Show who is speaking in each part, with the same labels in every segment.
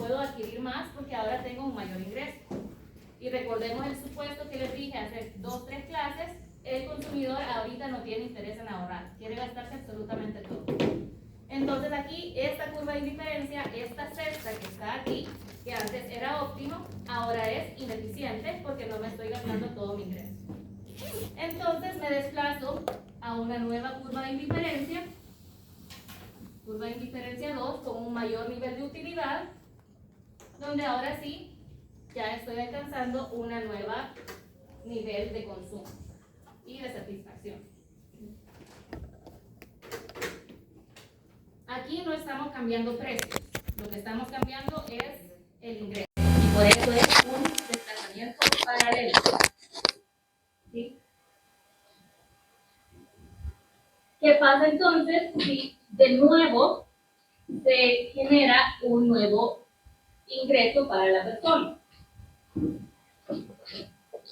Speaker 1: puedo adquirir más porque ahora tengo un mayor ingreso. Y recordemos el supuesto que les dije hace 2 o 3 clases, el consumidor ahorita no tiene interés en ahorrar, quiere gastarse absolutamente todo. Entonces aquí, esta curva de indiferencia, esta cesta que está aquí, que antes era óptimo, ahora es ineficiente porque no me estoy gastando todo mi ingreso. Entonces me desplazo a una nueva curva de indiferencia 2, con un mayor nivel de utilidad, donde ahora sí ya estoy alcanzando una nueva nivel de consumo y de satisfacción. Aquí no estamos cambiando precios, lo que estamos cambiando es el ingreso y por eso es un desplazamiento paralelo. ¿Sí? ¿Qué pasa entonces si de nuevo se genera un nuevo ingreso para la persona?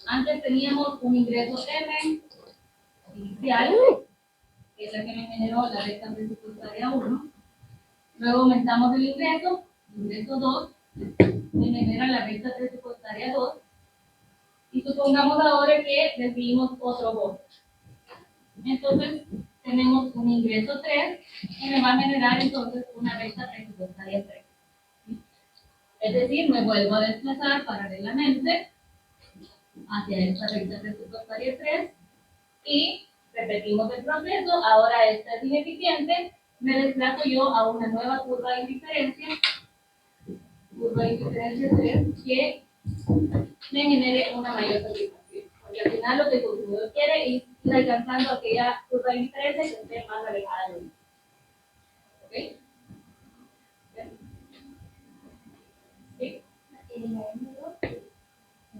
Speaker 1: Antes teníamos un ingreso M inicial, que es la que me generó la recta presupuestaria 1. Luego aumentamos el ingreso 2, me genera la recta presupuestaria 2. Y supongamos ahora que recibimos otro bono. Entonces, tenemos un ingreso 3 que me va a generar entonces una recta presupuestaria 3. Es decir, me vuelvo a desplazar paralelamente hacia esta recta presupuestaria 3 y repetimos el proceso. Ahora esta es ineficiente, me desplazo yo a una nueva curva de indiferencia 3, que me genere una mayor satisfacción. Porque al final lo que el consumidor quiere es ir alcanzando aquella curva de indiferencia que esté más alejada de mí. ¿Ok? ¿Sí?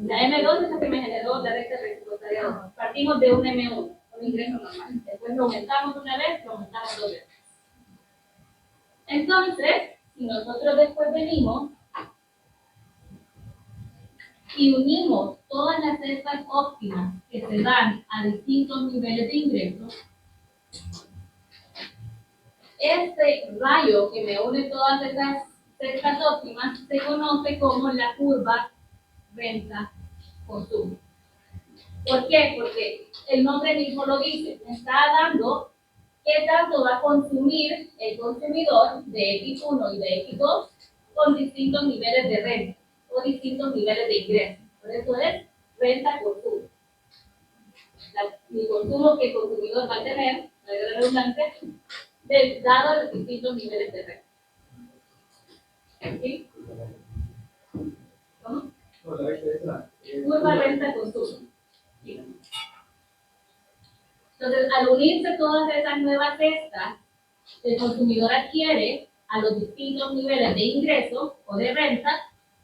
Speaker 1: La M2 es la que me generó la recta presupuestaria 2. Partimos de un M1, un ingreso normal. Después lo aumentamos una vez, lo aumentamos 2 veces. Entonces, si nosotros después venimos y unimos todas las cestas óptimas que se dan a distintos niveles de ingresos, este rayo que me une todas esas cestas óptimas se conoce como la curva renta-consumo. ¿Por qué? Porque el nombre mismo lo dice, me está dando qué tanto va a consumir el consumidor de X1 y de X2 con distintos niveles de renta o distintos niveles de ingreso. Por eso es renta-consumo. El consumo que el consumidor va a tener, la redundancia, dado los distintos niveles de renta. ¿Sí? ¿Cómo? Curva renta-consumo. ¿Sí? Entonces, al unirse todas esas nuevas cestas, el consumidor adquiere a los distintos niveles de ingreso o de renta,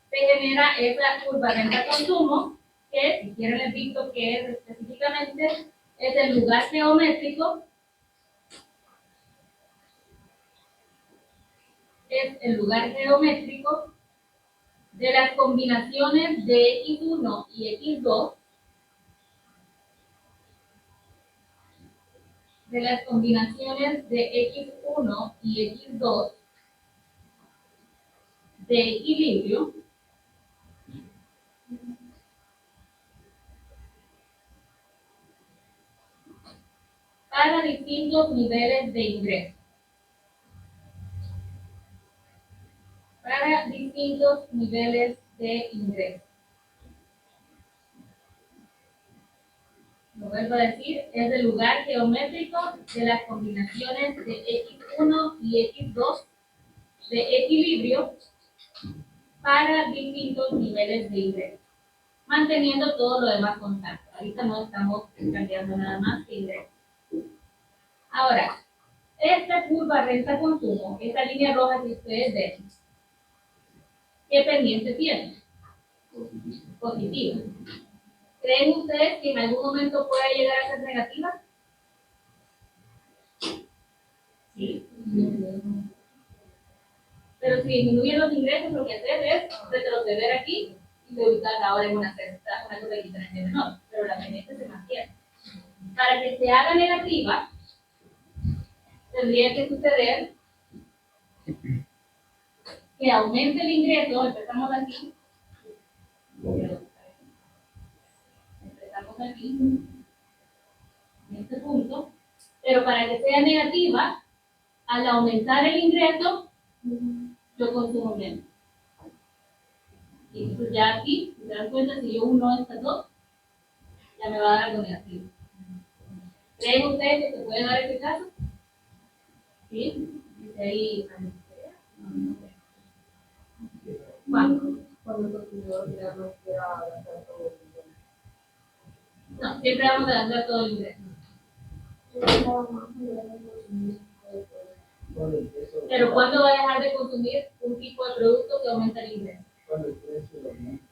Speaker 1: se genera esa curva renta-consumo, que si quieren les digo que es específicamente, es el lugar geométrico, de las combinaciones de X1 y X2, de las combinaciones de X1 y X2 de equilibrio para distintos niveles de ingreso. Para distintos niveles de ingreso. Lo vuelvo a decir, es el lugar geométrico de las combinaciones de X1 y X2 de equilibrio para distintos niveles de ingreso, manteniendo todo lo demás constante. Ahorita no estamos cambiando nada más que ingreso. Ahora, esta curva renta-consumo, esta línea roja que ustedes ven, ¿qué pendiente tiene? Positiva. ¿Creen ustedes que en algún momento pueda llegar a ser negativa? Sí. Pero si disminuyen los ingresos, lo que haces es retroceder aquí y se ubican ahora en una curva de diferencia menor, pero la pendiente se mantiene. Para que se haga negativa, tendría que suceder que aumente el ingreso, empezamos aquí, empezamos aquí, en este punto, pero para que sea negativa, al aumentar el ingreso, yo consumo menos. Y entonces ya aquí, si se dan cuenta, si yo uno estas dos, ya me va a dar algo negativo. ¿Creen ustedes que se puede dar ese caso? ¿Sí? Dice ahí. ¿Cuándo?
Speaker 2: Cuando el consumidor final no quiera gastar todo el dinero.
Speaker 1: No, siempre vamos a gastar todo el ingreso. Pero ¿cuándo va a dejar de consumir un tipo de producto que aumenta el ingreso?
Speaker 2: Cuando el precio aumenta.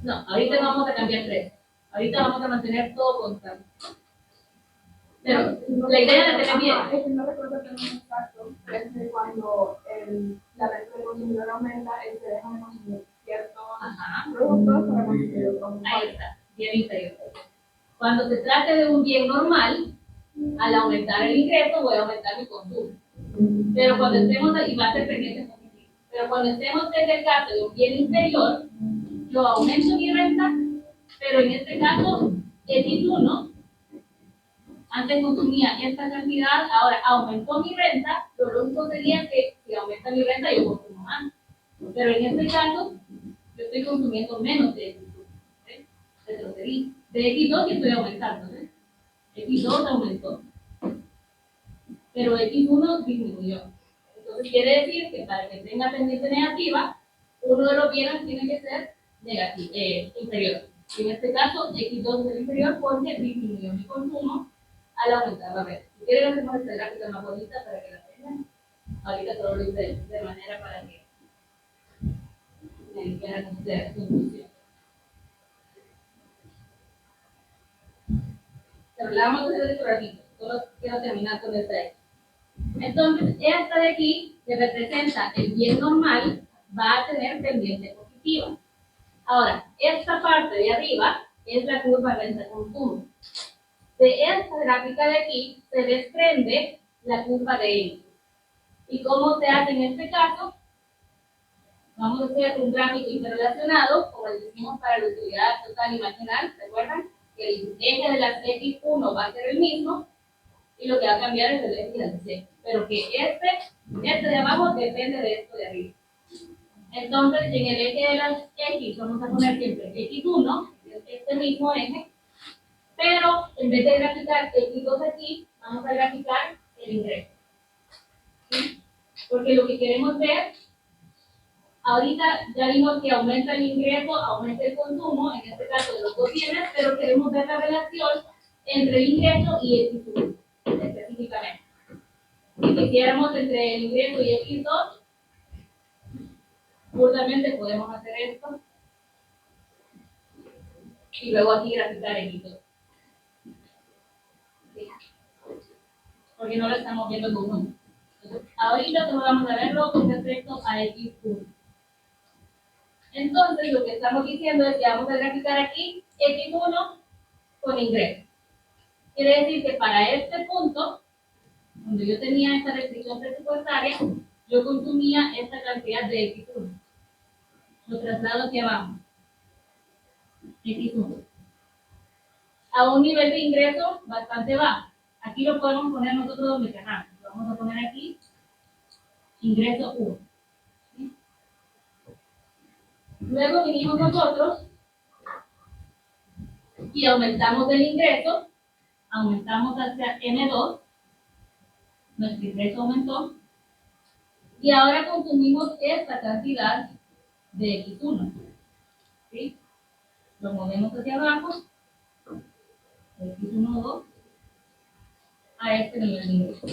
Speaker 1: No, ahorita no vamos a cambiar precio. Ahorita vamos a mantener todo constante. Pero la idea la tenés bien.
Speaker 3: Es que no recuerdo tener un exacto, pero es que cuando la renta del consumidor aumenta, él se deja de consumir ciertos productos para consumir otros.
Speaker 1: Ahí está, bien inferior. Cuando se trate de un bien normal, al aumentar el ingreso voy a aumentar mi consumo. Pero cuando estemos, y va a ser pendiente positivo, pero cuando estemos en el caso de un bien inferior, yo aumento mi renta, pero en este caso, X1, antes consumía esta cantidad, ahora aumentó mi renta, lo único sería que si aumenta mi renta yo consumo más. Pero en este caso, yo estoy consumiendo menos de X1. ¿Sí? De X2 que estoy aumentando. ¿Sí? X2 aumentó, pero X1 disminuyó. Entonces quiere decir que para que tenga pendiente negativa, uno de los bienes tiene que ser negativo, inferior. En este caso, X2 es el inferior porque disminuyó mi consumo al aumentar la renta. Si quieren, hacemos esta gráfica más bonita para que la tengan. Ahorita todo lo hice de manera para que me dijeran ustedes su función. Pero la vamos a hacer de ratito. Solo quiero terminar con esta X. Entonces, esta de aquí, que representa el bien normal, va a tener pendiente positiva. Ahora, esta parte de arriba es la curva renta-consumo. De esta gráfica de aquí se desprende la curva de X. ¿Y cómo se hace en este caso? Vamos a hacer un gráfico interrelacionado, como le decimos para la utilidad total y marginal. ¿Recuerdan? Que el eje de las X1 va a ser el mismo, y lo que va a cambiar es el eje de las C. Pero que este de abajo depende de esto de arriba. Entonces, en el eje de las X vamos a poner siempre X1, que es este mismo eje, pero en vez de graficar X2 aquí, vamos a graficar el ingreso. ¿Sí? Porque lo que queremos ver, ahorita ya vimos que aumenta el ingreso, aumenta el consumo, en este caso de los dos bienes, pero queremos ver la relación entre el ingreso y X1, específicamente. Si quisiéramos entre el ingreso y X2, justamente podemos hacer esto y luego aquí graficar X2. ¿Sí? Porque no lo estamos viendo con uno. Entonces, ahorita solo vamos a verlo con respecto a X1. Entonces, lo que estamos diciendo es que vamos a graficar aquí X1 con ingreso. Quiere decir que para este punto, donde yo tenía esta restricción presupuestaria, yo consumía esta cantidad de X1. Lo traslado hacia abajo. X1. A un nivel de ingreso bastante bajo. Aquí lo podemos poner nosotros donde queramos. Lo vamos a poner aquí, ingreso 1. ¿Sí? Luego vinimos nosotros y aumentamos el ingreso, aumentamos hacia N2, nuestro ingreso aumentó, y ahora consumimos esta cantidad de X1. ¿Sí? Lo movemos hacia abajo, X1, 2, a este nivel de ingreso.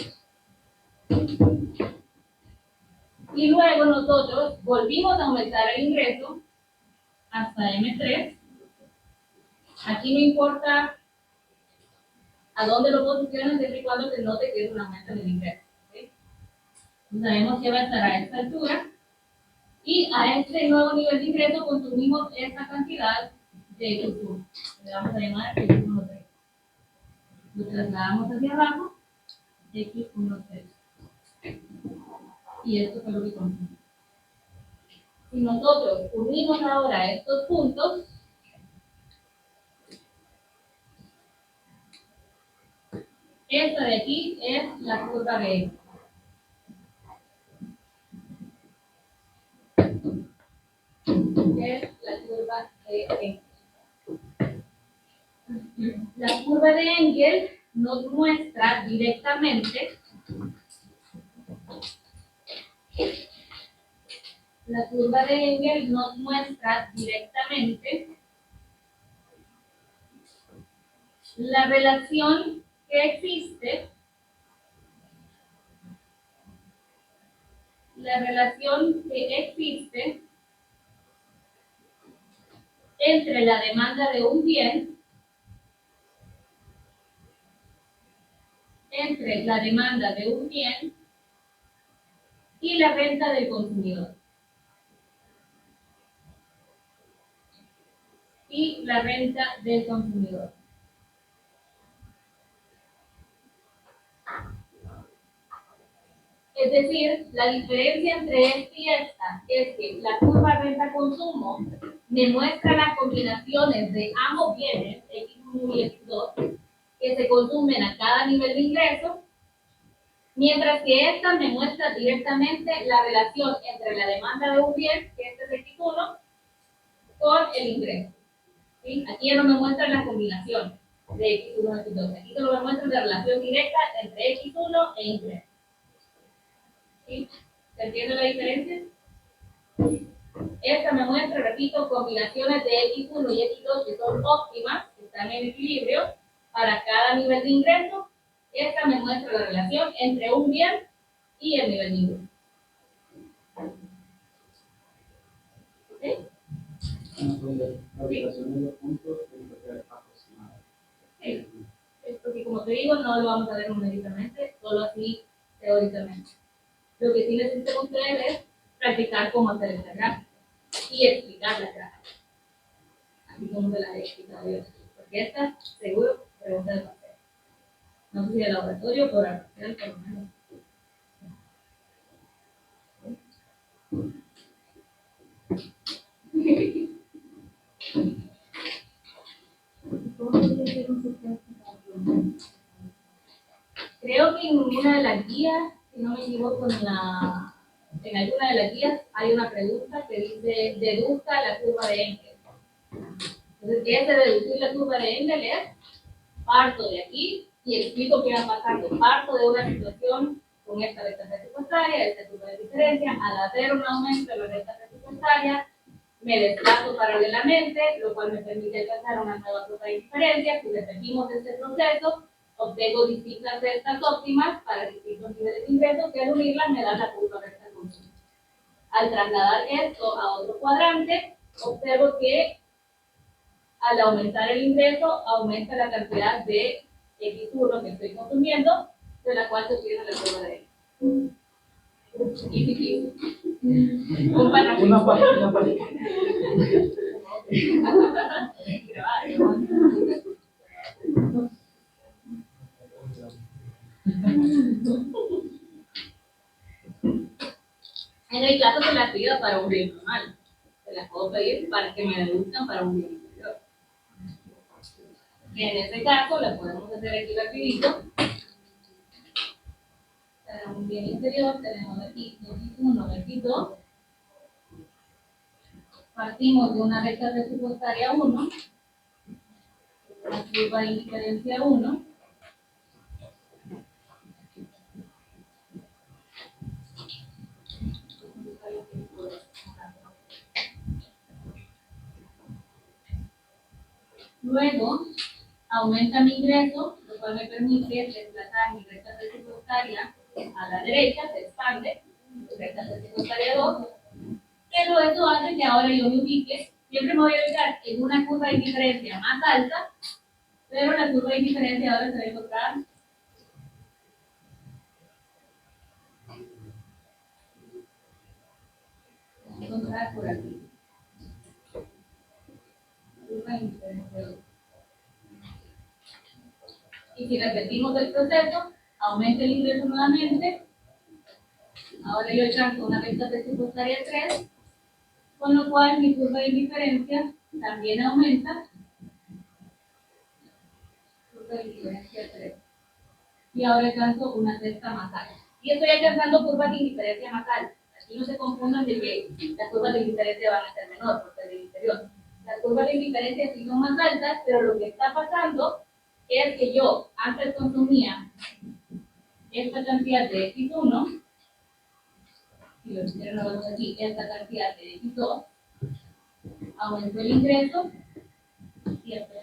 Speaker 1: Y luego nosotros volvimos a aumentar el ingreso hasta M3. Aquí no importa a dónde lo posicionen, siempre y cuando se note que es un aumento en el ingreso. ¿Sí? Sabemos que va a estar a esta altura. Y a este nuevo nivel de ingreso consumimos esta cantidad de X1. Le vamos a llamar X13. Lo trasladamos hacia abajo, X13. Y esto fue lo que consumimos. Si nosotros unimos ahora estos puntos, esta de aquí es la curva de X. Es la curva de Engel. La curva de Engel nos muestra directamente la relación que existe entre la demanda de un bien y la renta del consumidor. Es decir, la diferencia entre esta y esta es que la curva renta-consumo me muestra las combinaciones de ambos bienes, X1 y X2, que se consumen a cada nivel de ingreso, mientras que esta me muestra directamente la relación entre la demanda de un bien, que este es X1, con el ingreso. ¿Sí? Aquí ya no me muestran las combinaciones de X1 y X2, aquí solo me muestran la relación directa entre X1 e ingreso. ¿Sí? ¿Se entiende la diferencia? Esta me muestra, repito, combinaciones de X1 y X2 que son óptimas, que están en equilibrio para cada nivel de ingreso. Esta me muestra la relación entre un bien y el nivel de ingreso. ¿Ok?
Speaker 4: La ubicación de los puntos tiene que ser aproximada.
Speaker 1: Sí. Porque como te digo, no lo vamos a ver numéricamente, solo así teóricamente. Lo que sí necesitan ustedes es practicar cómo hacer esta gráfica y explicar la gráfica. Así como se las he explicado yo. Porque esta, seguro, pregunta de papel. No sé si de laboratorio o por parcial, por lo menos. Creo que en una de las guías, si no me equivoco, en alguna de las guías hay una pregunta que dice deduzca la curva de Engel. Entonces, ese deducir la curva de Engel es parto de aquí y explico qué va pasando. Parto de una situación con esta recta presupuestaria, esta curva de diferencia, al hacer un aumento de la recta presupuestaria, me desplazo paralelamente, lo cual me permite alcanzar una nueva curva de diferencia. Si repetimos este proceso, obtengo distintas rentas óptimas para distintos niveles de ingresos que al unirlas me dan la curva recta de consumo. Al trasladar esto a otro cuadrante, observo que al aumentar el ingreso, aumenta la cantidad de X1 que estoy consumiendo, de la cual se obtiene la curva de X. Un parámetro.
Speaker 4: Una página.
Speaker 1: En el caso que la pida para un bien normal, se las puedo pedir para que me deduzcan para un bien inferior. En este caso, la podemos hacer aquí rapidito. Para un bien inferior tenemos aquí X1, X2. Partimos de una recta presupuestaria 1, la curva de indiferencia 1. Luego, aumenta mi ingreso, lo cual me permite desplazar mi recta presupuestaria a la derecha, se expande, recta presupuestaria 2, pero eso hace que ahora yo me ubique, siempre me voy a ubicar en una curva de indiferencia más alta, pero la curva de indiferencia ahora se va a encontrar por aquí. Curva de indiferencia 2. Y si repetimos el proceso, aumenta el ingreso nuevamente. Ahora yo alcanzo una recta presupuestaria 3 con lo cual mi curva de indiferencia también aumenta. Curva de indiferencia 3. Y ahora alcanzo una cesta más alta. Y estoy alcanzando curvas de indiferencia más altas. Aquí no se confundan de que las curvas de indiferencia van a ser menores porque es del interior. Las curvas de indiferencia sí son más altas, pero lo que está pasando es que yo antes consumía esta cantidad de X1, y lo hicieron aquí, esta cantidad de X2, aumentó el ingreso, y esta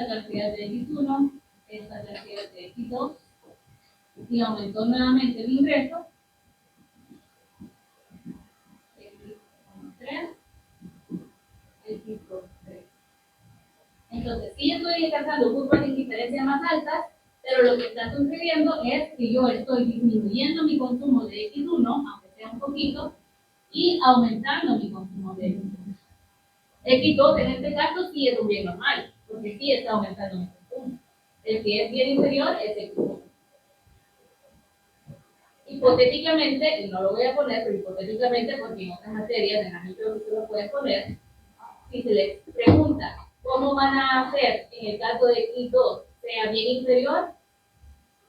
Speaker 1: cantidad de X1, esta cantidad de X2, y aumentó nuevamente el ingreso, X3, X2, 3. Entonces, sí estoy alcanzando curvas de indiferencia más altas, pero lo que está sucediendo es que yo estoy disminuyendo mi consumo de X1, aunque sea un poquito, y aumentando mi consumo de X2. X2 en este caso sí es un bien normal, porque sí está aumentando mi consumo. El que es bien inferior es X1. Hipotéticamente, y no lo voy a poner, pero hipotéticamente, porque en otras materias, en la micro se lo puede poner, si se les pregunta cómo van a hacer en el caso de X2 sea bien inferior,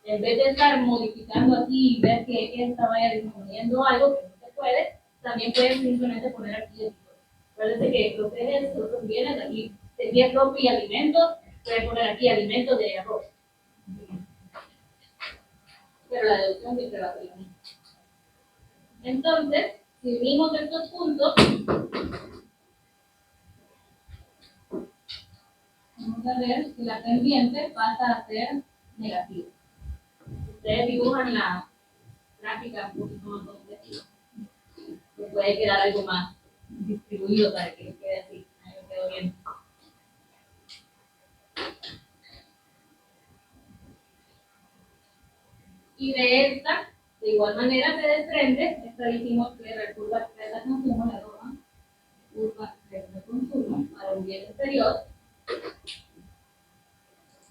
Speaker 1: en vez de estar modificando aquí y ver que esta vaya disminuyendo algo que no se puede, también pueden simplemente poner aquí X2. Acuérdense que los ejes, los bienes aquí, de ropa y alimentos, pueden poner aquí alimentos de arroz. Pero la deducción siempre va a ser la misma. Entonces, si unimos estos puntos, vamos a ver que la pendiente pasa a ser negativa. Ustedes dibujan la gráfica un poquito más compleja. Se puede quedar algo más distribuido para que quede así. Ahí me quedó bien. Y de esta, de igual manera, se desprende, esta dijimos que la curva de la consumo, la toma, curva de consumo para un bien exterior.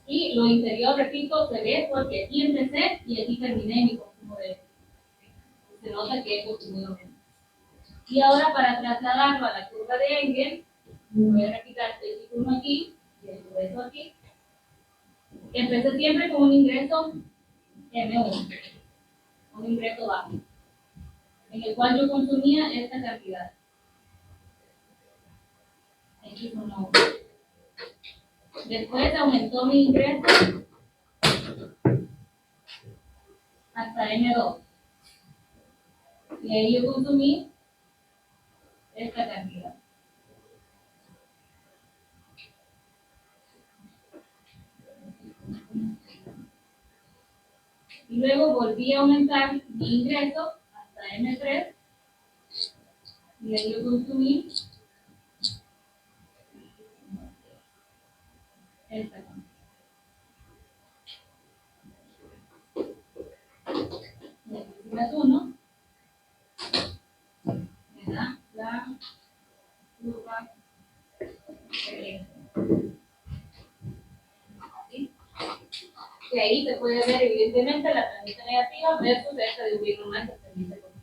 Speaker 1: Y lo interior, repito, se ve porque aquí empecé y aquí terminé mi consumo de esto. Se nota que he consumido menos. Y ahora para trasladarlo a la curva de Engel, voy a quitar el ciclo aquí y el ingreso aquí. Empecé siempre con un ingreso M1, un ingreso bajo, en el cual yo consumía esta cantidad. X1. Después aumentó mi ingreso hasta M2. Y ahí yo consumí esta cantidad. Y luego volví a aumentar mi ingreso hasta M3. Y ahí yo consumí esta cantidad. Y aquí más 1. Me da la curva de ¿sí? Y ahí se puede ver evidentemente la tendencia negativa versus esta de un bien normal que permite con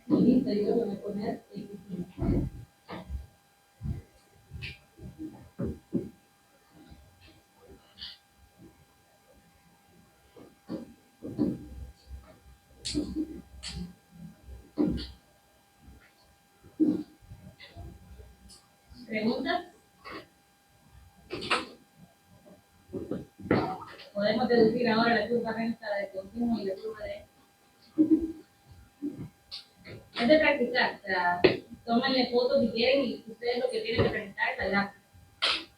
Speaker 1: el interior voy a poner X5. ¿Preguntas? Podemos deducir ahora la curva renta de consumo y la curva de... Es de practicar, o sea, tómenle fotos si quieren y ustedes lo que tienen que practicar es la gráfica.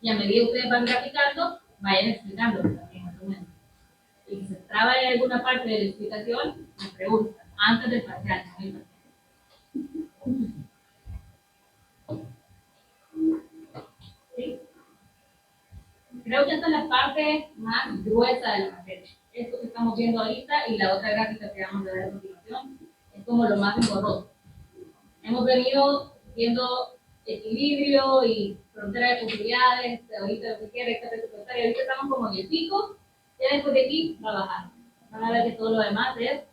Speaker 1: Y a medida que ustedes van graficando, vayan explicándolo también más o menos. Y si se traba en alguna parte de la explicación, me preguntan antes del parcial, ¿no? El parcial. Creo que esta es la parte más gruesa de la materia. Esto que estamos viendo ahorita y la otra gráfica que vamos a ver a continuación es como lo más engorroso. Hemos venido viendo equilibrio y frontera de posibilidades, ahorita lo que quiere, esta presupuestaria, ahorita estamos como en el pico, ya después de aquí va a bajar. Van a ver que todo lo demás es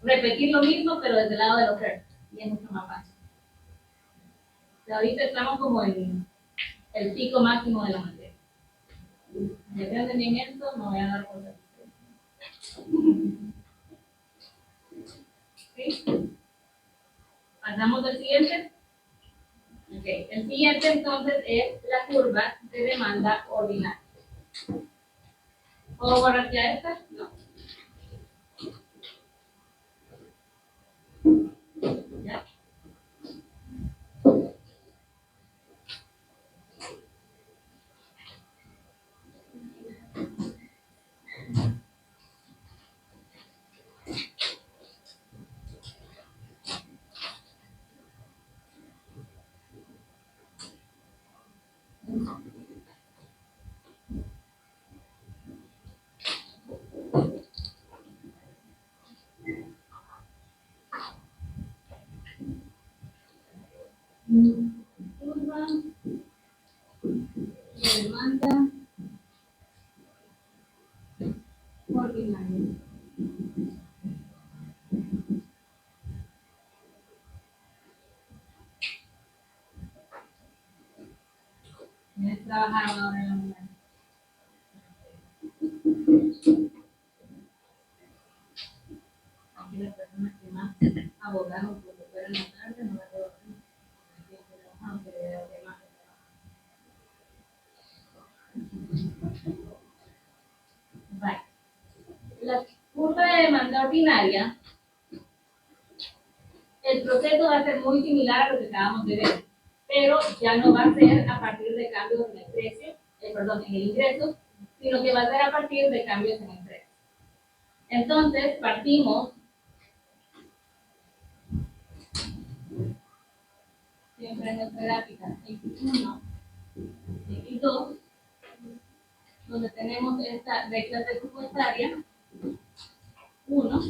Speaker 1: repetir lo mismo, pero desde el lado de la oferta, y es mucho más fácil. O sea, ahorita estamos como en el pico máximo de la materia. Si aprenden bien esto, no voy a dar cosas. ¿Sí? Pasamos al siguiente. Okay. El siguiente entonces es la curva de demanda ordinaria. ¿Puedo borrar ya esta? No. ¿Ya? Curva de demanda ordinaria. Ya trabajaron ahora en la mañana. Aquí las personas que más abogaron por fuera en la tarde no la veo. Aunque veo que más. Vale. La curva de demanda ordinaria, el proceso va a ser muy similar a lo que acabamos de ver, pero ya no va a ser a partir de cambios en el precio, en el ingreso, sino que va a ser a partir de cambios en el precio. Entonces, partimos siempre en nuestra gráfica X1, X2, donde tenemos esta recta presupuestaria, 1,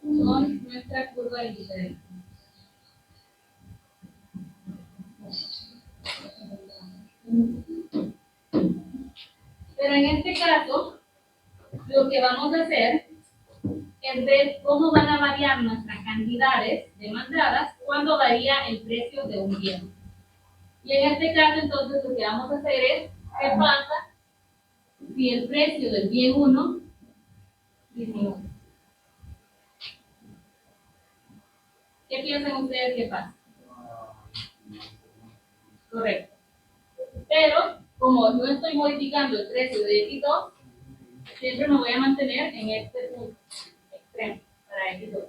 Speaker 1: son nuestra curva de diferencia. Pero en este caso, lo que vamos a hacer es ver cómo van a variar nuestras cantidades demandadas cuando varía el precio de un bien. Y en este caso, entonces, lo que vamos a hacer es, ¿qué pasa si el precio del bien 1 disminuye? ¿Qué piensan ustedes que pasa? Correcto. Pero, como no estoy modificando el precio de X2, siempre me voy a mantener en este punto extremo para X2.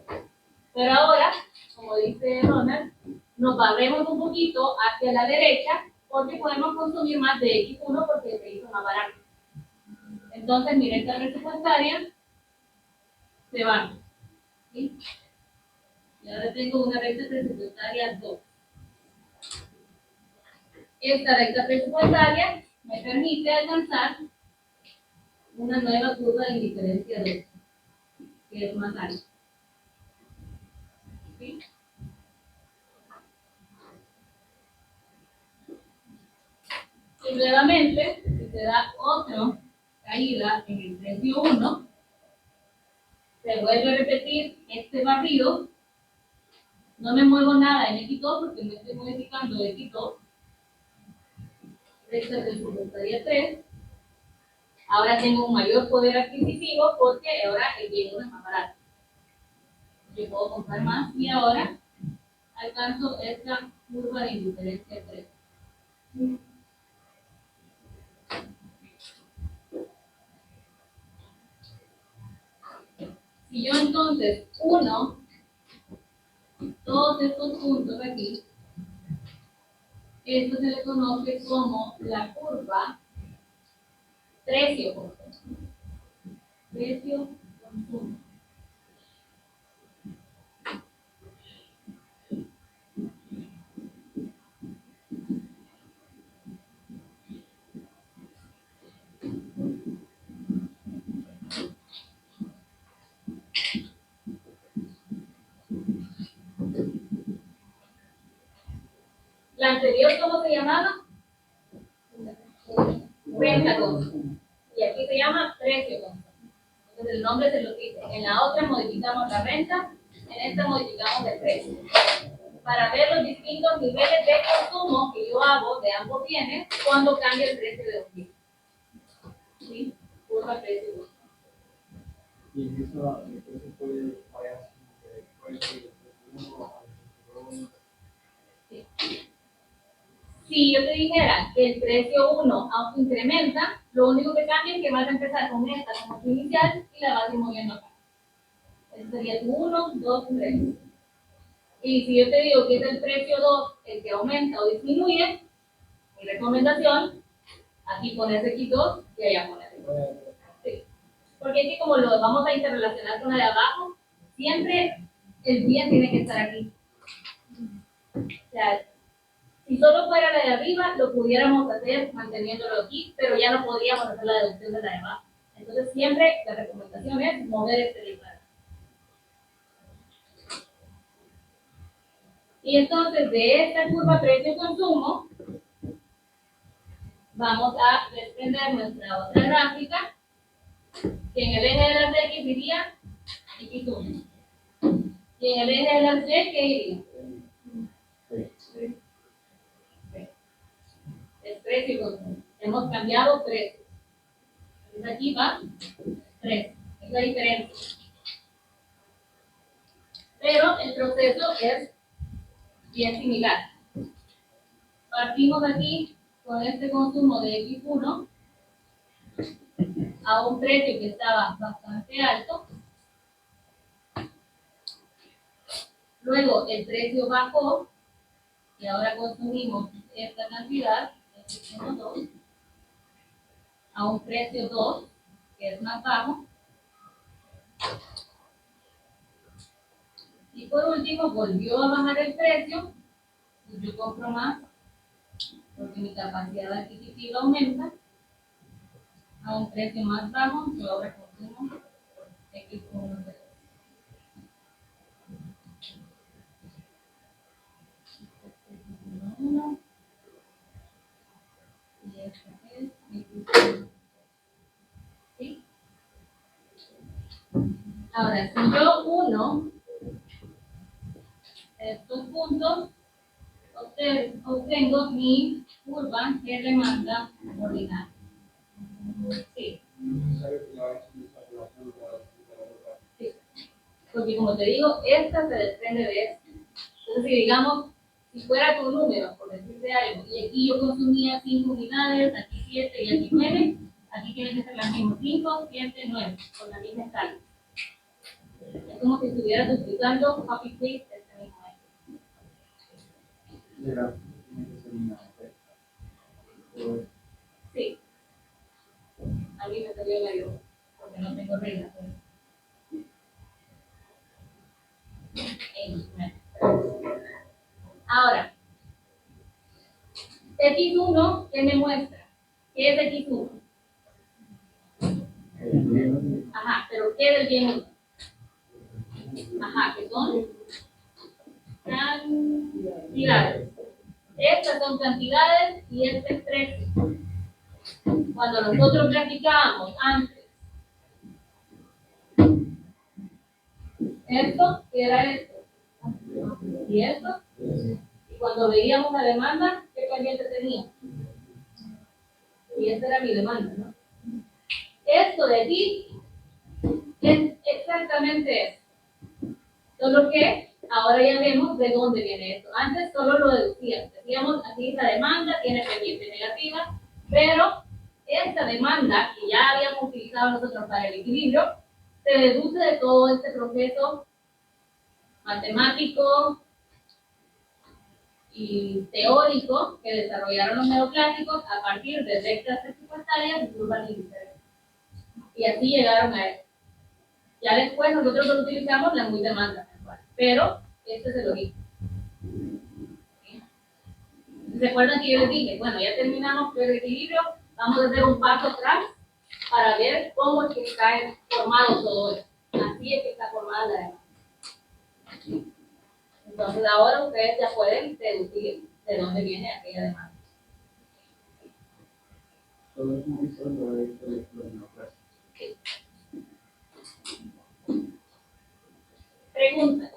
Speaker 1: Pero ahora, como dice Ronald, nos barremos un poquito hacia la derecha porque podemos consumir más de X1 porque se hizo más barato. Entonces, mi recta presupuestaria se va. ¿Sí? Y ahora tengo una recta presupuestaria 2. Esta recta presupuestaria me permite alcanzar una nueva curva de indiferencia 2, que es más alta. ¿Sí? Y nuevamente, si se da otra caída en el precio 1, se vuelve a repetir este barrido. No me muevo nada en X2 porque no estoy modificando X2. Recta presupuestaria 3. Ahora tengo un mayor poder adquisitivo porque ahora el bien 1 es más barato. Yo puedo comprar más y ahora alcanzo esta curva de indiferencia 3. Si yo entonces uno todos estos puntos aquí, esto se le conoce como la curva precio-consumo. Precio-consumo. anterior, ¿cómo se llamaba? Renta consumo. Y aquí se llama precio consumo. Entonces el nombre se lo dice. En la otra modificamos la renta, en esta modificamos el precio. Para ver los distintos niveles de consumo que yo hago de ambos bienes cuando cambia el precio de un bien. ¿Sí? Curva precio consumo.
Speaker 4: Y en eso, entonces puede variar de precio de uno a dos.
Speaker 1: Sí. Si yo te dijera que el precio 1 incrementa, lo único que cambia es que vas a empezar con esta como tu inicial y la vas a ir moviendo acá. Ese sería tu 1, 2, 3. Y si yo te digo que es el precio 2 el que aumenta o disminuye, mi recomendación, aquí pones X2 y allá pones X2. Sí. Porque aquí como lo vamos a interrelacionar con la de abajo, siempre el bien tiene que estar aquí. O sea, si solo fuera la de arriba, lo pudiéramos hacer manteniéndolo aquí, pero ya no podríamos hacer la deducción de la de abajo. Entonces siempre la recomendación es mover este de acá. Y entonces de esta curva precio-consumo, vamos a desprender nuestra otra gráfica, que en el eje de las X diría X1. Y en el eje de las Y, ¿qué iría? Es precio y consumo. Hemos cambiado precio. Entonces aquí va 3. Es la diferencia. Pero el proceso es bien similar. Partimos aquí con este consumo de X1 a un precio que estaba bastante alto. Luego el precio bajó y ahora consumimos esta cantidad, X1,2, a un precio 2, que es más bajo. Y por último volvió a bajar el precio y yo compro más porque mi capacidad adquisitiva aumenta a un precio más bajo, yo ahora consumo X1,2. Y este es X1,2. ¿Sí? Ahora, si yo uno estos puntos, obtengo mi curva de demanda ordinaria. Sí, sí. Porque como te digo, esta se desprende de esta. Entonces, si digamos, si fuera tu número, por decirte algo, y aquí yo consumía 5 unidades, aquí 7 y aquí 9, aquí tienen que ser las mismas 5, 7, 9, con la misma escala. Es como si estuvieras duplicando copy-paste este mismo ejemplo. Sí, a mí me salió la yo, porque no tengo reglas. Ahora, X1, ¿qué me muestra? ¿Qué es X1? Ajá, pero ¿qué es el bien 1? Ajá, que son cantidades. Estas son cantidades y este es precio. Cuando nosotros practicábamos antes, esto, ¿qué era esto? Y esto. Y cuando veíamos la demanda, ¿qué pendiente tenía? Y esta era mi demanda, ¿no? Esto de aquí es exactamente esto. Solo que ahora ya vemos de dónde viene esto. Antes solo lo deducíamos. Decíamos, aquí esta demanda tiene pendiente negativa, pero esta demanda que ya habíamos utilizado nosotros para el equilibrio, se deduce de todo este proceso matemático y teórico que desarrollaron los neoclásicos a partir de rectas presupuestarias y curvas lineales. Y así llegaron a esto. Ya después nosotros solo utilizamos la muy demanda, pero este es el origen. ¿Recuerdan que yo les dije? Bueno, ya terminamos con el equilibrio, vamos a hacer un paso atrás para ver cómo es que está formado todo esto. Así es que está formada la demanda. Entonces ahora ustedes ya pueden deducir de dónde viene aquella demanda.
Speaker 4: Todo es muy solo de neoclásicos.
Speaker 1: Pregunta.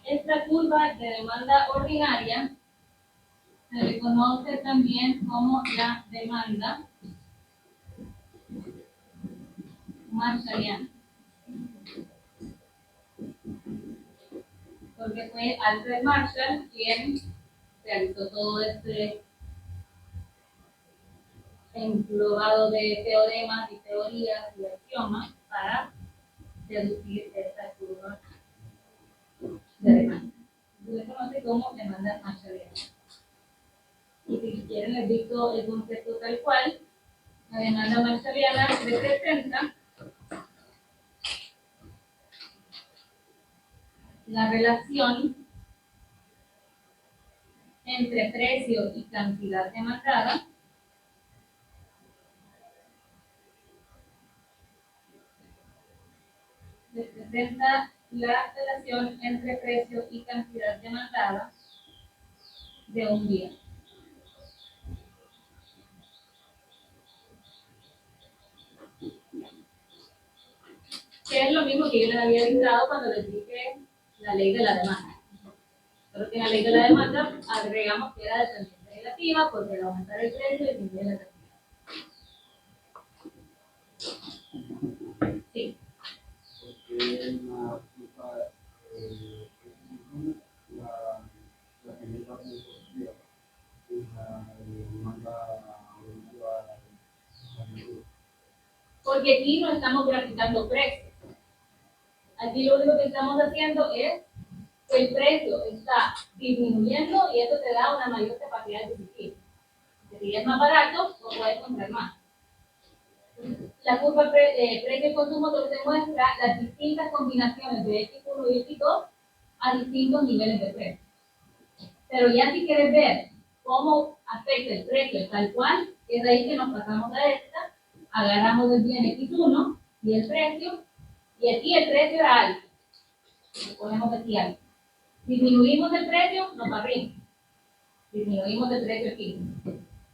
Speaker 1: Esta curva de demanda ordinaria se le conoce también como la demanda marshalliana. Porque fue Alfred Marshall quien realizó todo este englobado de teoremas y teorías y axiomas para deducir esta curva de demanda. Se le conoce como demanda marshalliana. Y si quieren les dicto el concepto tal cual. La demanda marshalliana representa la relación entre precio y cantidad demandada representa la relación entre precio y cantidad demandada de un bien. Que es lo mismo que yo les había dictado cuando les dije la ley de la demanda. Pero que en la ley de la demanda agregamos que era dependencia relativa porque al aumentar el precio disminuye la cantidad. Sí.
Speaker 4: Porque una culpa, la que está muy positiva, es la demanda evolutiva.
Speaker 1: Porque aquí no estamos graficando precios. Aquí lo único que estamos haciendo es que el precio está disminuyendo y eso te da una mayor capacidad adquisitiva. Si es más barato, no puedes comprar más. La curva precio y consumo te muestra las distintas combinaciones de X1 y X2 a distintos niveles de precio. Pero ya si quieres ver cómo afecta el precio tal cual, es ahí que nos pasamos a esta, agarramos el bien X1 y el precio, y aquí el precio era alto. Le ponemos aquí alto. Disminuimos el precio, nos barrimos. Disminuimos el precio aquí.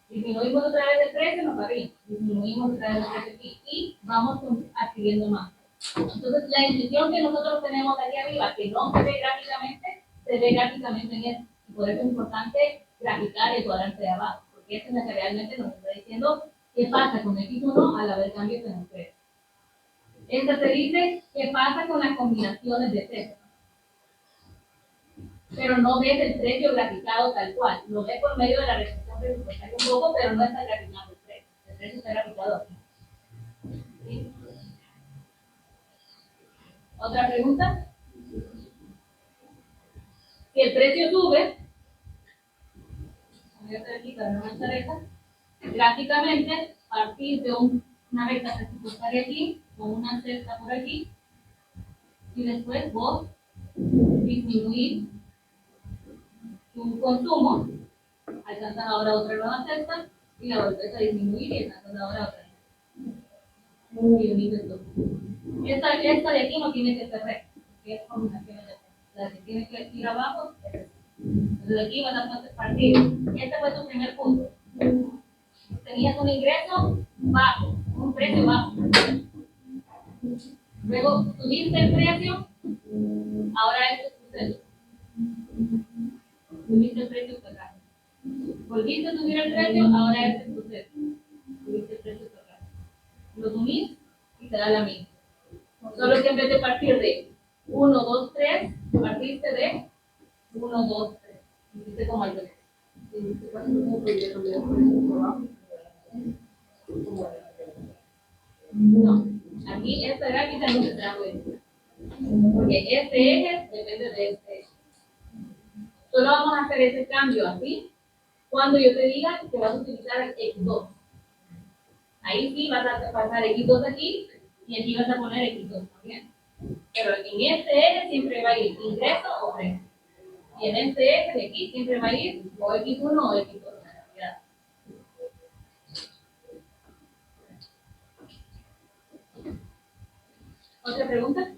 Speaker 1: Disminuimos otra vez el precio, nos barrimos. Disminuimos otra vez el precio aquí. Y vamos adquiriendo más. Entonces, la intuición que nosotros tenemos aquí arriba, que no se ve gráficamente en esto. Y por eso es importante graficar el cuadrante de abajo. Porque esto es lo que realmente nos está diciendo qué pasa con X1 al haber cambios en el precio. Esta te dice qué pasa con las combinaciones de precios. Pero no ves el precio graficado tal cual. Lo ves por medio de la restricción presupuestaria un poco, pero no está graficado el precio. El precio está graficado aquí. ¿Sí? ¿Otra pregunta? Si el precio sube, voy a hacer aquí para no manchar esta, gráficamente, partir de una recta presupuestaria aquí, con una cesta por aquí, y después vos disminuir tu consumo, alcanzas ahora otra nueva cesta, y la volvés a disminuir y alcanzas ahora otra. Muy bonito esto. Esta de aquí no tiene que ser recta, porque es combinaciones de cosas. La que tiene que ir abajo es esta. Entonces aquí vas a partir. Este fue tu primer punto. Tenías un ingreso bajo, un precio bajo. Luego subiste el precio, ahora este es tu precio. Subiste el precio para acá. Volviste a subir el precio, ahora este es tu precio. Subiste el precio para acá. Lo sumís y te da la misma. Solo que en vez de partir de 1, 2, 3, partiste de 1, 2, 3. Hiciste como al revés. No, aquí esta gráfica no se trajo esto. Porque este eje depende de este eje. Solo vamos a hacer ese cambio así cuando yo te diga que vas a utilizar el X2. Ahí sí vas a pasar X2 aquí y aquí vas a poner X2 también. Pero en este eje siempre va a ir ingreso o precio. Y en este eje de aquí siempre va a ir o X1 o X2 en realidad. ¿Otra pregunta?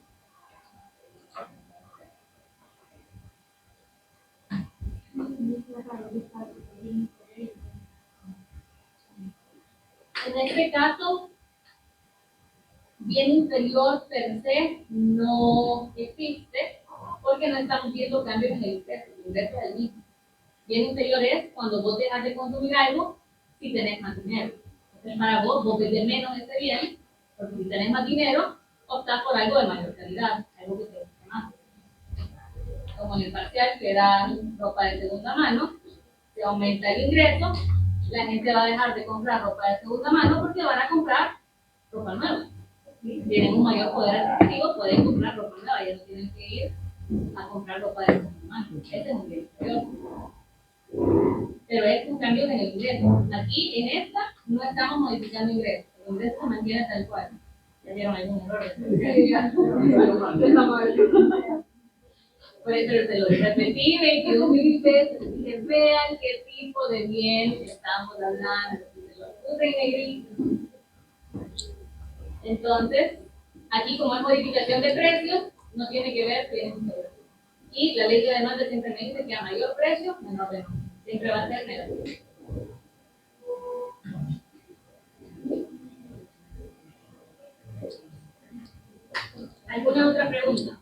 Speaker 1: En este caso, bien inferior per se no existe porque no estamos viendo cambios en el ingreso es el mismo. Bien inferior es cuando vos dejas de consumir algo si tenés más dinero. Entonces, para vos vendés menos ese bien, porque si tenés más dinero, optás por algo de mayor calidad, algo que te guste más. Como en el parcial, que era ropa de segunda mano, se aumenta el ingreso, la gente va a dejar de comprar ropa de segunda mano porque van a comprar ropa nueva. Tienen un mayor poder adquisitivo, pueden comprar ropa nueva, ya no tienen que ir a comprar ropa de segunda mano. Ese es un bien inferior. Pero es un cambio en el ingreso. Aquí, en esta, no estamos modificando ingresos. El ingreso se mantiene tal cual. ¿Ya vieron algún error?
Speaker 3: Sí, ya.
Speaker 1: Pero se lo repetí 21.000 veces. Que vean qué tipo de bien estamos hablando. Se lo puse en negrito. Entonces, aquí como es modificación de precios, no tiene que ver si es un ingreso. Y la ley de demanda siempre me dice que a mayor precio, menor demanda. Siempre va a ser negativo. ¿Alguna otra pregunta?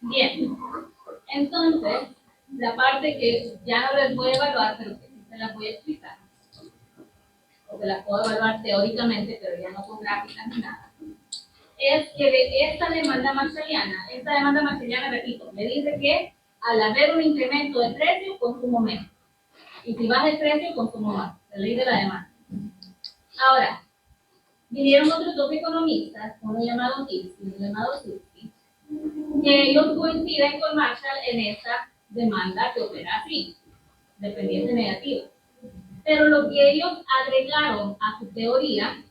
Speaker 1: Bien. Entonces, la parte que ya no les voy a evaluar, pero que sí se las voy a explicar, o que las puedo evaluar teóricamente, pero ya no con gráficas ni nada, es que de esta demanda marshalliana, repito, me dice que al haber un incremento de precio, consumo menos. Y si baja el precio, consumo más. La ley de la demanda. Ahora, vinieron otros dos economistas, uno llamado Gibbs y uno llamado Suzuki, que ellos coinciden con Marshall en esta demanda que opera así, dependiente negativa. Pero lo que ellos agregaron a su teoría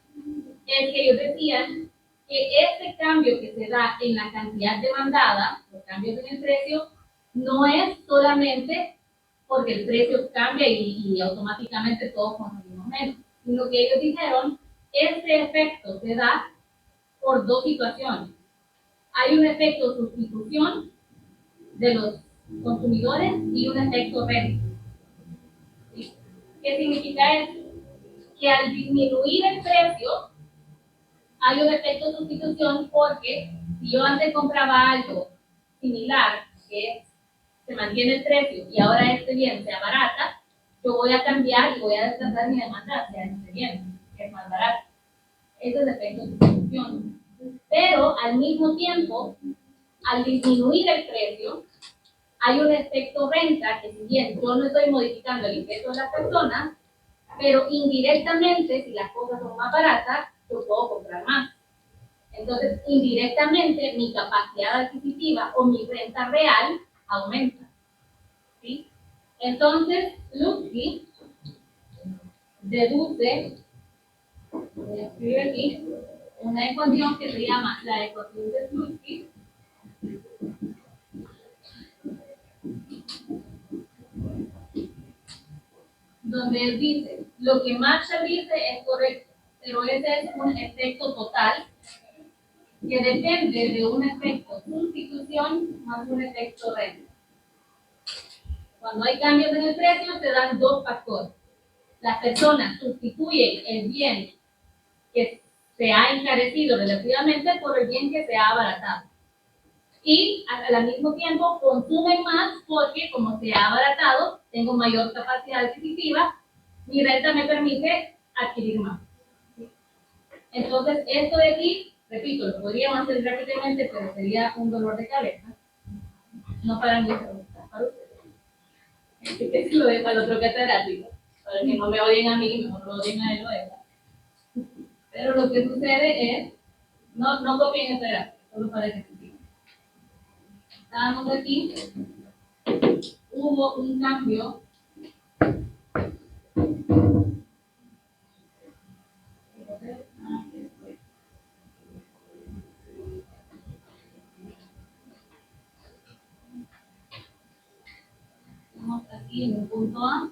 Speaker 1: es que ellos decían que este cambio que se da en la cantidad demandada, los cambios en el precio, no es solamente porque el precio cambia y automáticamente todos consumimos menos, sino que ellos dijeron, este efecto se da por dos situaciones. Hay un efecto sustitución de los consumidores y un efecto renta. ¿Qué significa eso? Que al disminuir el precio, hay un efecto sustitución porque si yo antes compraba algo similar, que se mantiene el precio y ahora este bien se abarata, yo voy a cambiar y voy a desplazar mi demanda hacia este bien, que es más barato. Ese es el efecto sustitución. Pero al mismo tiempo, al disminuir el precio, hay un efecto renta que si bien yo no estoy modificando el ingreso de las personas, pero indirectamente, si las cosas son más baratas, yo puedo comprar más. Entonces, indirectamente, mi capacidad adquisitiva o mi renta real aumenta. ¿Sí? Entonces, Lucy deduce, escribe aquí, una ecuación que se llama la ecuación de Lucy, donde él dice, lo que Marshall dice es correcto, pero ese es un efecto total que depende de un efecto sustitución más un efecto renta. Cuando hay cambios en el precio, se dan dos factores. Las personas sustituyen el bien que se ha encarecido relativamente por el bien que se ha abaratado. Y al mismo tiempo consumen más porque como se ha abaratado, tengo mayor capacidad adquisitiva, mi renta me permite adquirir más. Entonces, esto de aquí, repito, lo podríamos hacer rápidamente, pero sería un dolor de cabeza. No para mí, pero para ustedes. Así que se lo dejo al otro catedrático, para que no me odien a mí, mejor lo odien a él o a ella. Pero lo que sucede es, no copien esta gráfica, solo para que se entienda. Estábamos aquí, hubo un cambio. Estamos aquí en el punto A.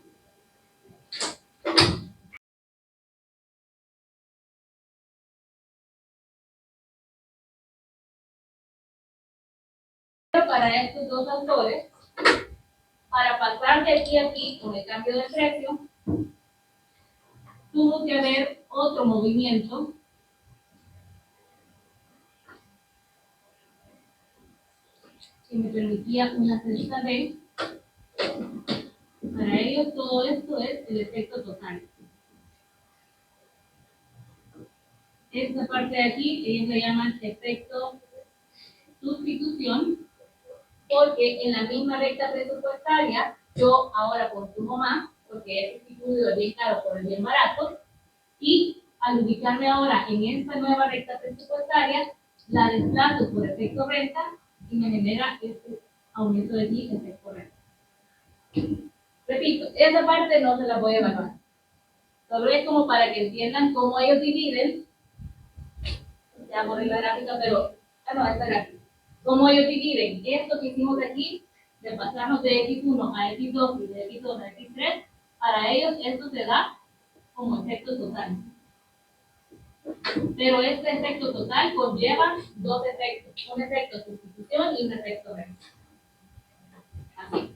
Speaker 1: para estos dos autores, para pasar de aquí a aquí con el cambio de precio, tuvo que haber otro movimiento que me permitía una celda B. Para ellos todo esto es el efecto total. Esta parte de aquí, ellos le llaman efecto sustitución, porque en la misma recta presupuestaria, yo ahora consumo más, porque he sustituido el bien caro por el bien barato, y al ubicarme ahora en esta nueva recta presupuestaria, la desplazo por efecto renta y me genera este aumento de aquí, efecto renta. Repito, esa parte no se la voy a evaluar. Solo es como para que entiendan cómo ellos dividen. Ya borré la gráfica, pero no, esta gráfica. Cómo ellos dividen esto que hicimos aquí, de pasarnos de X1 a X2 y de X2 a X3, para ellos esto se da como efecto total. Pero este efecto total conlleva dos efectos, un efecto sustitución y un efecto renta. Así.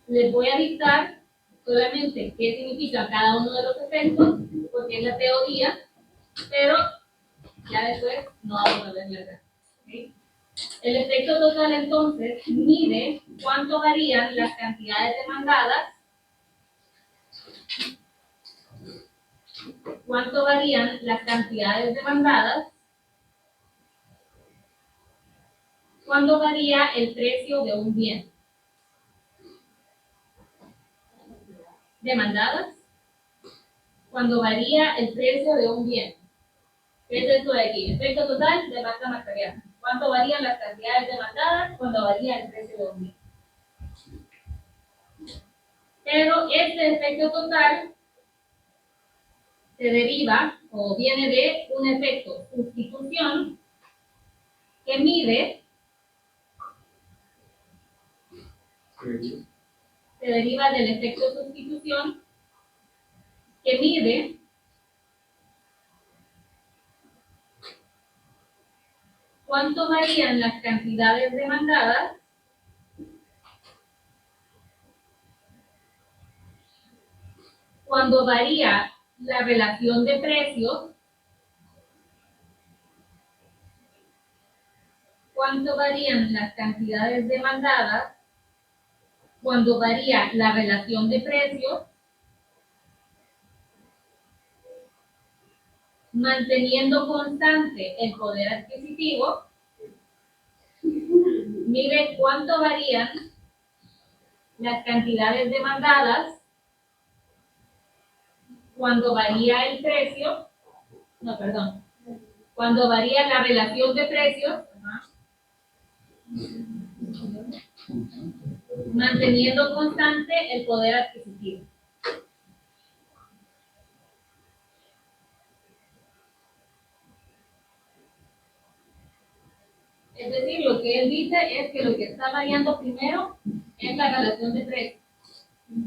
Speaker 1: Les voy a dictar solamente qué significa cada uno de los efectos, porque es la teoría, pero ya después no vamos a ver la verdad. ¿Okay? El efecto total entonces mide cuánto varían las cantidades demandadas, cuánto varía el precio de un bien. Demandadas, cuando varía el precio de un bien. ¿Qué es esto de aquí? Efecto total de masa material. ¿Cuánto varían las cantidades demandadas cuando varía el precio de un bien? Pero este efecto total se deriva o viene de un efecto sustitución que mide, se deriva del efecto sustitución que mide cuánto varían las cantidades demandadas cuando varía la relación de precios, cuánto varían las cantidades demandadas cuando varía la relación de precios, manteniendo constante el poder adquisitivo. Mire cuánto varían las cantidades demandadas cuando varía el precio, cuando varía la relación de precios, manteniendo constante el poder adquisitivo. Es decir, lo que él dice es que lo que está variando primero es la relación de precios.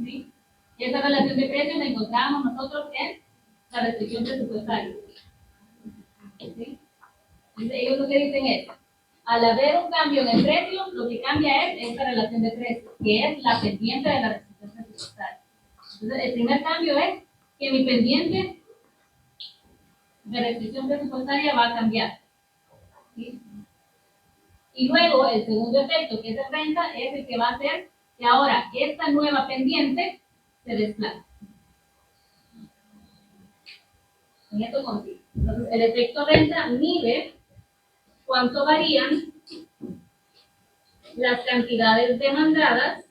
Speaker 1: ¿Sí? Y esa relación de precios la encontramos nosotros en la restricción presupuestaria. ¿Sí? Entonces, ellos lo que dicen es, al haber un cambio en el precio, lo que cambia es esta relación de precios, que es la pendiente de la restricción presupuestaria. Entonces, el primer cambio es que mi pendiente de restricción presupuestaria va a cambiar. ¿Sí? Y luego, el segundo efecto, que es el renta, es el que va a hacer que ahora esta nueva pendiente se desplace. En esto consiste. Entonces, el efecto renta mide cuánto varían las cantidades demandadas,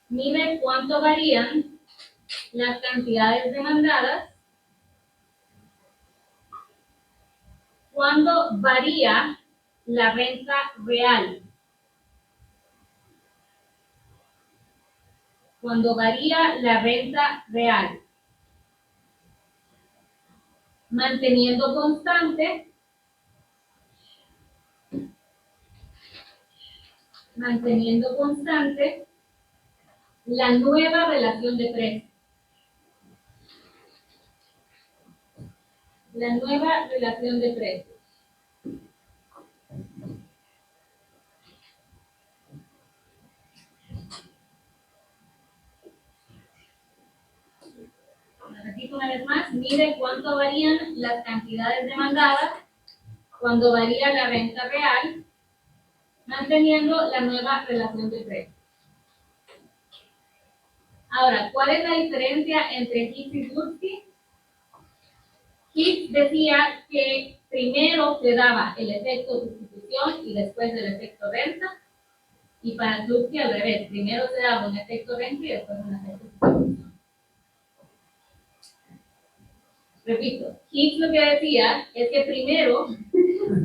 Speaker 1: mide cuánto varían las cantidades demandadas cuando varía la renta real. Cuando varía la renta real. Manteniendo constante la nueva relación de precios. La nueva relación de precios. Repito una vez más, mide cuánto varían las cantidades demandadas cuando varía la renta real, manteniendo la nueva relación de precios. Ahora, ¿cuál es la diferencia entre Hicks y Slutsky? Hicks decía que primero se daba el efecto sustitución y después el efecto renta, y para Slutsky al revés, primero se daba un efecto renta y después un efecto sustitución. Repito, Hicks lo que decía es que primero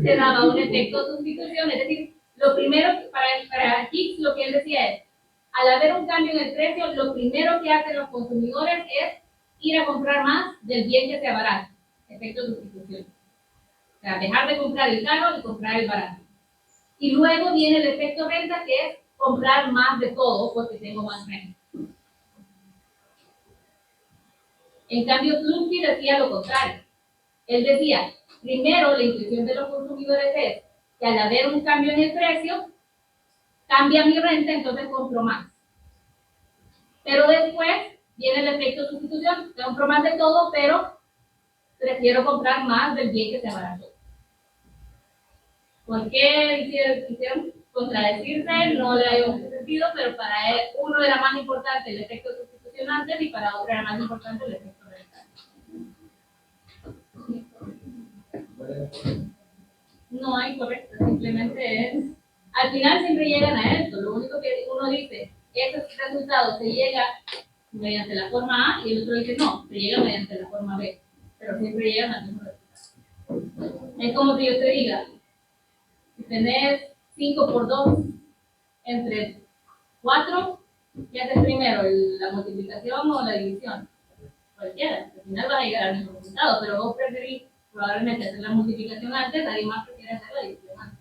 Speaker 1: se daba un efecto sustitución, es decir, lo primero, para Hicks lo que él decía es, al haber un cambio en el precio, lo primero que hacen los consumidores es ir a comprar más del bien que se abarata, efecto sustitución. O sea, dejar de comprar el caro y comprar el barato. Y luego viene el efecto renta, que es comprar más de todo porque tengo más renta. En cambio, Slutsky decía lo contrario. Él decía, primero la intuición de los consumidores es que al haber un cambio en el precio, cambia mi renta, entonces compro más. Pero después viene el efecto sustitución, compro más de todo, pero prefiero comprar más del bien que se abarató. ¿Por qué hicieron contradecirse? No le hay mucho sentido, pero para él, uno era más importante el efecto sustitucionante y para otro era más importante el efecto rentable. No hay correcto, simplemente es. Al final siempre llegan a esto. Lo único que uno dice, ese resultado se llega mediante la forma A y el otro dice no, se llega mediante la forma B. Pero siempre llegan al mismo resultado. Es como si yo te diga, si tenés 5 por 2 entre 4, ¿qué haces primero? ¿La multiplicación o la división? Cualquiera. Al final vas a llegar al mismo resultado, pero vos preferís probablemente hacer la multiplicación antes, alguien más prefiere hacer la división antes.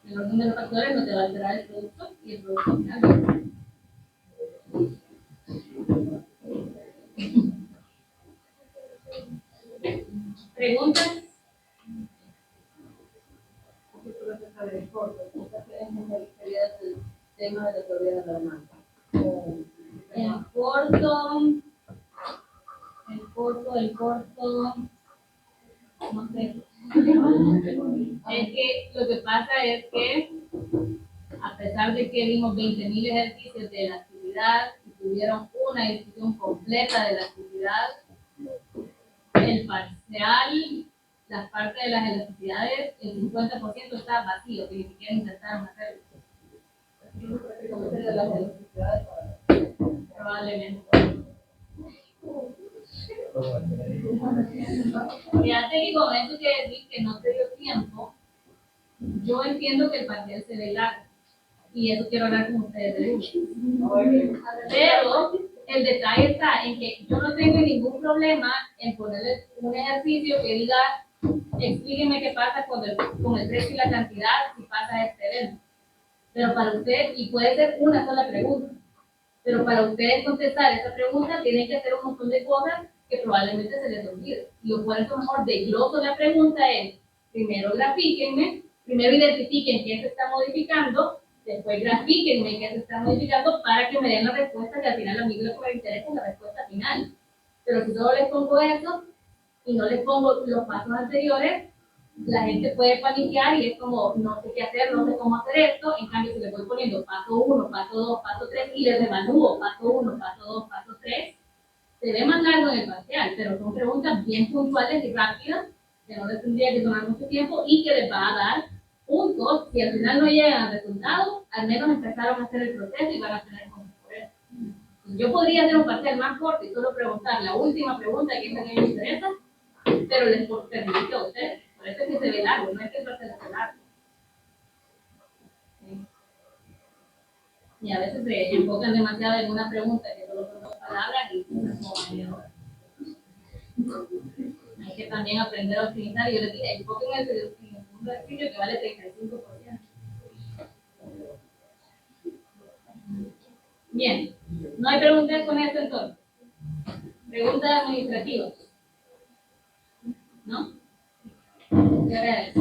Speaker 1: El orden de los factores no te va a alterar el producto y el producto final. ¿Preguntas?
Speaker 2: El tema de la teoría de la demanda.
Speaker 1: El corto, no sé. Es que lo que pasa es que, a pesar de que vimos 20.000 ejercicios de la actividad y tuvieron una discusión completa de la actividad, el parcial, las partes de las elasticidades, el 50% está vacío, que ni siquiera intentaron hacerlo. Probablemente. Ya te digo, eso que decir que no te dio tiempo, yo entiendo que el parcial se ve largo, y eso quiero hablar con ustedes de eso. Pero el detalle está en que yo no tengo ningún problema en ponerles un ejercicio que diga, explíqueme qué pasa con el precio y la cantidad si pasa este evento. Pero para usted, y puede ser una sola pregunta, pero para ustedes contestar esa pregunta tienen que hacer un montón de cosas que probablemente se les olvide. Y lo cual es mejor desgloso la pregunta es, primero grafíquenme, primero identifiquen qué se está modificando, después grafíquenme qué se está modificando para que me den la respuesta que al final a mí lo que me interesa es la respuesta final. Pero si solo les pongo eso y no les pongo los pasos anteriores, la gente puede paniquear y es como, no sé qué hacer, no sé cómo hacer esto. En cambio, si le voy poniendo paso 1, paso 2, paso 3 y les evalúo paso 1, paso 2, paso 3, se ve más largo en el parcial, pero son preguntas bien puntuales y rápidas que no les tendría que tomar mucho tiempo y que les va a dar puntos. Si al final no llegan al resultado, al menos empezaron a hacer el proceso y van a tener puntos por eso. Yo podría hacer un parcial más corto y solo preguntar la última pregunta que es la que me interesa, pero les permito a ustedes. Por eso es que se ve largo, no es que el parcial sea largo. ¿Sí? Y a veces se enfocan demasiado en una pregunta que solo son 2 palabras y no es como media hora. Hay que también aprender a optimizar. Yo les dije, enfoquen en el segundo ejercicio que vale 35%. Bien, no hay preguntas con esto entonces. Preguntas administrativas. ¿No? ¿Qué hora es?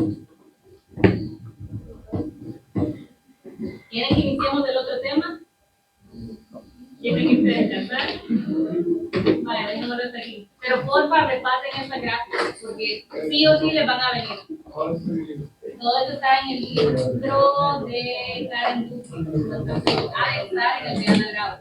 Speaker 1: ¿Quieren que iniciemos el otro tema? ¿Quieren que ustedes descansar? Vale, dejémoslo hasta aquí. Pero porfa, repasen esta gráfica, porque sí o sí les van a venir. Todo esto está en el libro de Karen Duque. Está en el de Ana Grau.